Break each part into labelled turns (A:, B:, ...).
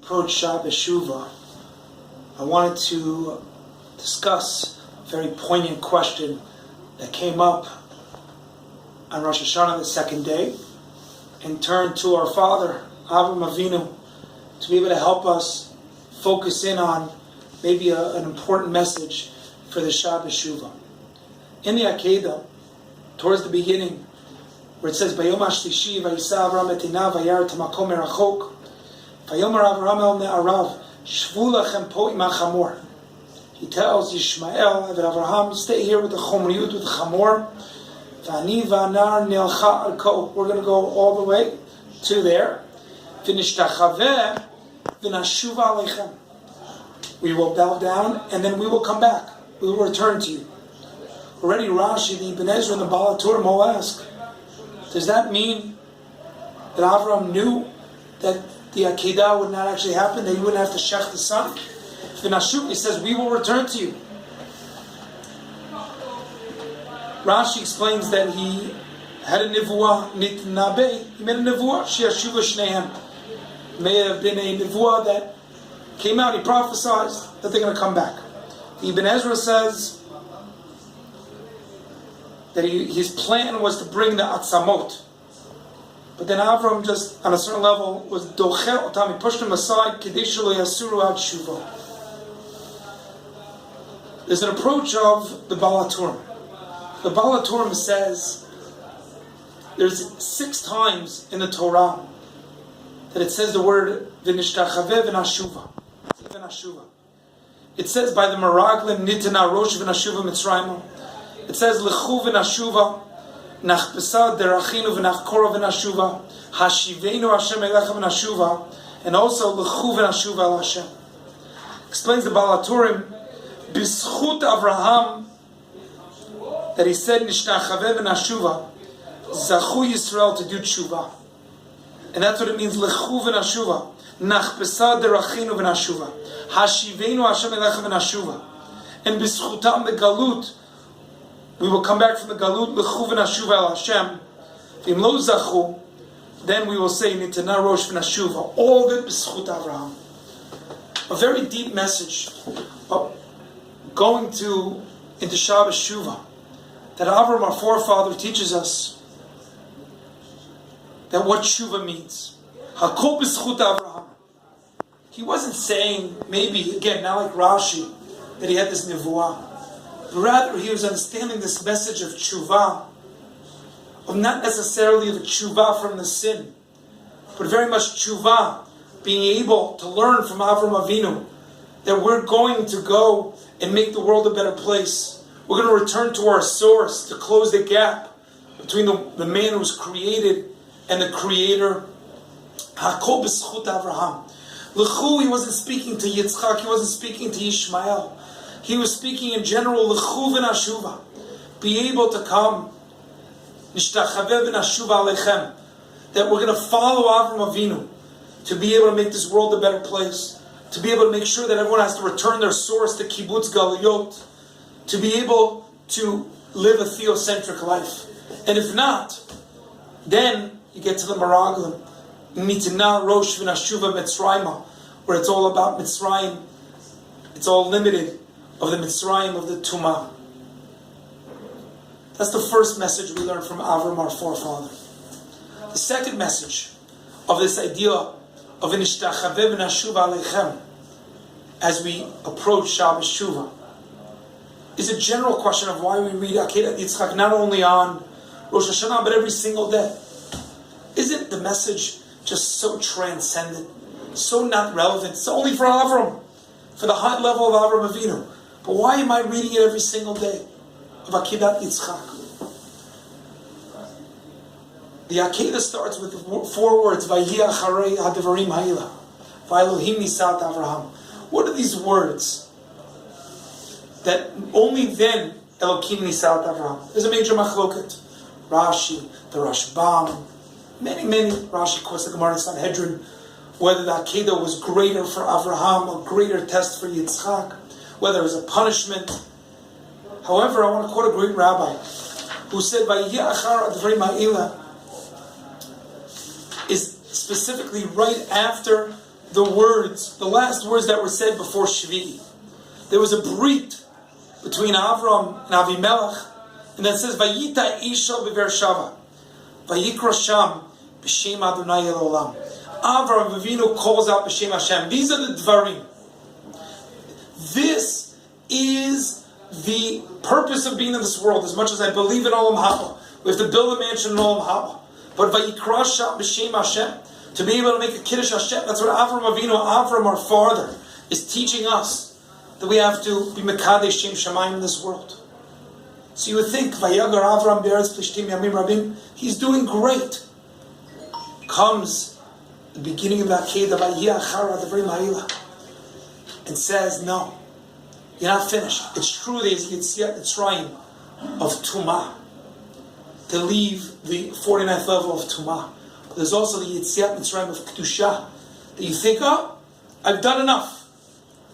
A: approach Shabbat Teshuvah, I wanted to discuss a very poignant question that came up on Rosh Hashanah, the second day, and turn to our father, Avraham Avinu, to be able to help us focus in on maybe an important message for the Shabbat Teshuvah. In the Akedah, towards the beginning, where it says, Bayom HaShlishi vayisa Avraham et einav vayar et hamakom merachok, vayomer Avraham el ne'arav, shvu lachem po im hachamor. He tells Yishmael that Avraham, stay here with the chomriut, with the chamor, v'ani v'anar ne'alcha al ko. We're going to go all the way to there. V'nishtachaveh v'nashuva aleichem. We will bow down and then we will come back. We will return to you. Already Rashi, the Ibn Ezra, and the Baal HaTurim will ask, does that mean that Avraham knew that the Akedah would not actually happen, that he wouldn't have to shech the son? V'nashuv, he says, we will return to you. Rashi explains that he had a nevuah, nitnabe, he made a nevuah, she'ashuva shnehem. May have been a nevuah that came out, he prophesied that they're going to come back. The Ibn Ezra says that his plan was to bring the atzamot. But then Avram just, on a certain level, was dochel otam, he pushed them aside, kedei shelo yasuru ad shuva. There's an approach of the Baal HaTurim. The Baal HaTurim says there's 6 times in the Torah that it says the word v'nishtachaveh v'nashuva. It says by the Meraglim nitana rosh v'nashuva mitzrayim. It says lechu v'nashuva nachbesa derachinu v'nachkora v'nashuva hashivenu Hashem elecha v'nashuva, and also lechu v'nashuva al Hashem. Explains the Baal HaTurim b'schut Avraham that he said nishtachaveh v'nashuva zachu Yisrael to do teshuvah, and that's what it means lechu v'nashuva nachbesa derachinu v'nashuva hashivenu Hashem elecha v'nashuva, and b'schutam begalut we will come back from the galut lechu v'nashuva al Hashem. V'im lo zachu, then we will say nitana rosh v'nashuva. All of it b'schut Avraham. A very deep message going into Shabbat Teshuvah, that Avraham, our forefather, teaches us that what Teshuvah means. Hakol b'schut Avraham. He wasn't saying, maybe, again, not like Rashi, that he had this nevuah. But rather, he was understanding this message of Teshuvah, of not necessarily the Teshuvah from the sin, but very much Teshuvah, being able to learn from Avraham Avinu, that we're going to go and make the world a better place. We're going to return to our source, to close the gap between the man who was created and the Creator. Hakol b'schut Avraham. L'chu, he wasn't speaking to Yitzchak, he wasn't speaking to Ishmael. He was speaking in general, l'chu v'nashuva. Be able to come, nishtachaveh v'nashuva aleichem. That we're going to follow Avraham Avinu to be able to make this world a better place. To be able to make sure that everyone has to return their source to kibbutz galuyot. To be able to live a theocentric life. And if not, then you get to the Meraglim. Nitana rosh v'nashuva mitzrayim, where it's all about Mitzrayim. It's all limited of the Mitzrayim of the Tumah. That's the first message we learn from Avram, our forefather. The second message of this idea of v'nishtachaveh v'nashuva aleichem as we approach Shabbat Teshuvah is a general question of why we read Akedat Yitzchak not only on Rosh Hashanah but every single day. Isn't the message just so transcendent, so not relevant? It's only for Avram, for the high level of Avraham Avinu. But why am I reading it every single day of Akedat Yitzchak? The Akedah starts with 4 words, Vayhi acharei hadvarim ha'ila, Va'elohim nisat Avraham. What are these words? That only then Elokim nisat Avraham. There's a major machloket. Rashi, the Rashbam, many, Rashi quotes the Gemara in Sanhedrin, whether the Akedah was greater for Avraham, a greater test for Yitzchak, whether it was a punishment. However, I want to quote a great rabbi who said, Vayhi achar advarim ha'ila is specifically right after the last words that were said before Shvi. There was a brit between Avram and Avimelech, and that says, Vayita Isha b'Beersheva, Vayikra Sham b'Shem Adonai Elolam. Avram Avinu calls out b'Shem Hashem. These are the Dvarim. This is the purpose of being in this world. As much as I believe in Olam Haba, we have to build a mansion in Olam Haba. But Vayikra Sham b'Shem Hashem, to be able to make a Kiddush Hashem, that's what Avram Avinu, Avram our father, is teaching us, that we have to be Mekadesh Shem Shamayim in this world. So you would think, Vayagar Avram Be'eretz Plishtim Yamim Rabim, he's doing great. Comes the beginning of the Akedah, Vayia Achara, the very Ma'ila, and says, no, you're not finished. It's true there's Yetziat Mitzrayim of Tumah, to leave the 49th level of Tumah. But there's also the Yetziat Mitzrayim of Kedusha, that you think, oh, I've done enough.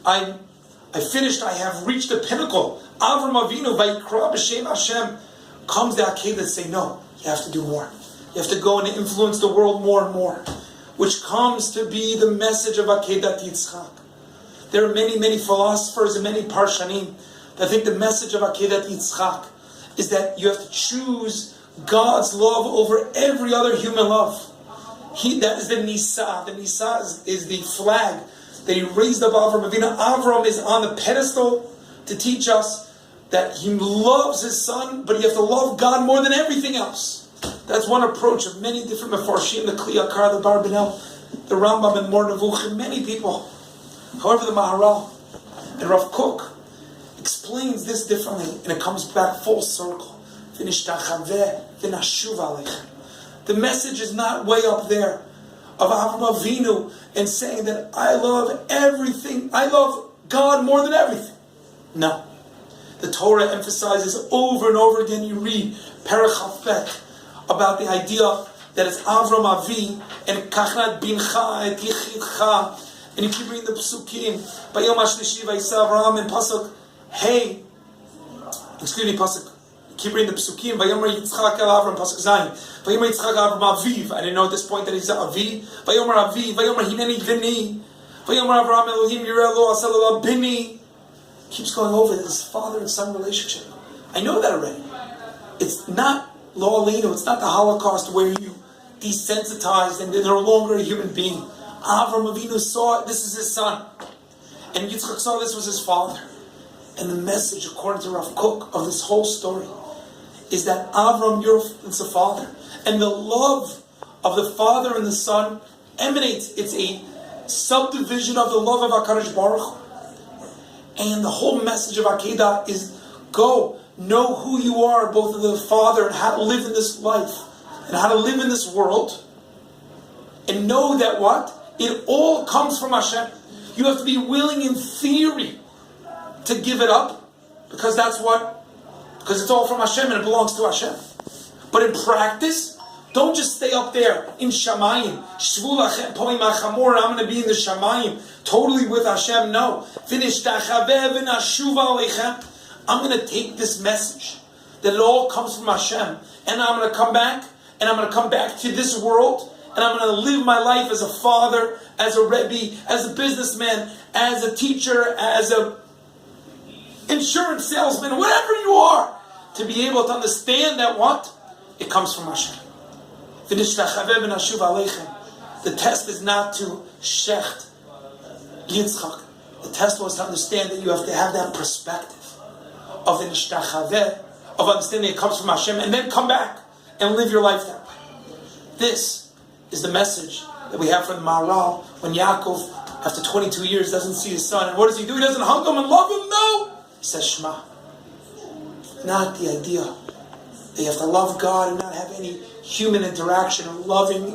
A: I finished, I have reached the pinnacle. Avram Avinu, Vayikra b'Shem Hashem, comes the Akedah and say, no, you have to do more. You have to go and influence the world more and more. Which comes to be the message of Akedat Yitzchak. There are many, many philosophers and many Parshanim that think the message of Akedat Yitzchak is that you have to choose God's love over every other human love. That is the Nisa. The Nisa is the flag that he raised up Avram Avinu. Avram is on the pedestal to teach us that he loves his son, but you have to love God more than everything else. That's one approach of many different Mefarshim, the Kli Yakar, the Barbanel, the Rambam, and Mor Nevuchim, many people. However, the Maharal and Rav Kook explains this differently, and it comes back full circle. The message is not way up there of Avram Avinu and saying that I love everything, I love God more than everything. No. The Torah emphasizes over and over again, you read Perek Chafek, about the idea that it's Avram Avi and Kachnat Bincha et Yichidcha, and you keep reading the Psukim, Bayom HaShlishi Vayisa Avraham, and Pasuk, hey, Pasuk, keep reading the Psukim, Vayomer Yitzchak El Avram, Pasuk Zayin, Vayomer Yitzchak Avram Aviv, I didn't know at this point that he's Avi, Vayomer Avi, Vayomer Hineni Vini, Vayomer Avram Elohim Yireh Lo Aseh Lo Bini. Keeps going over this father and son relationship. I know that already. It's not Lo Aleinu, it's not the Holocaust where you desensitized and they're no longer a human being. Avram Avinu saw this is his son. And Yitzchak saw this was his father. And the message, according to Rav Kook, of this whole story is that Avram, it's a father. And the love of the father and the son emanates. It's a subdivision of the love of HaKadosh Baruch Hu. And the whole message of Akedah is go, know who you are, both of the Father, and how to live in this life, and how to live in this world. And know that what? It all comes from Hashem. You have to be willing in theory to give it up, because that's what? Because it's all from Hashem and it belongs to Hashem. But in practice, don't just stay up there in Shamayim. Shvu lachem poim achamor, I'm going to be in the Shamayim, totally with Hashem. No. I'm going to take this message that it all comes from Hashem, and I'm going to come back, and I'm going to come back to this world, and I'm going to live my life as a father, as a Rebbe, as a businessman, as a teacher, as a insurance salesman, whatever you are, to be able to understand that what? It comes from Hashem. The test is not to shecht Yitzchak. The test was to understand that you have to have that perspective of the nishtachaveh, of understanding it comes from Hashem, and then come back and live your life that way. This is the message that we have from the Maharal when Yaakov, after 22 years, doesn't see his son. And what does he do? He doesn't hug him and love him? No! He says Shema. Not the idea that you have to love God and not have any human interaction or loving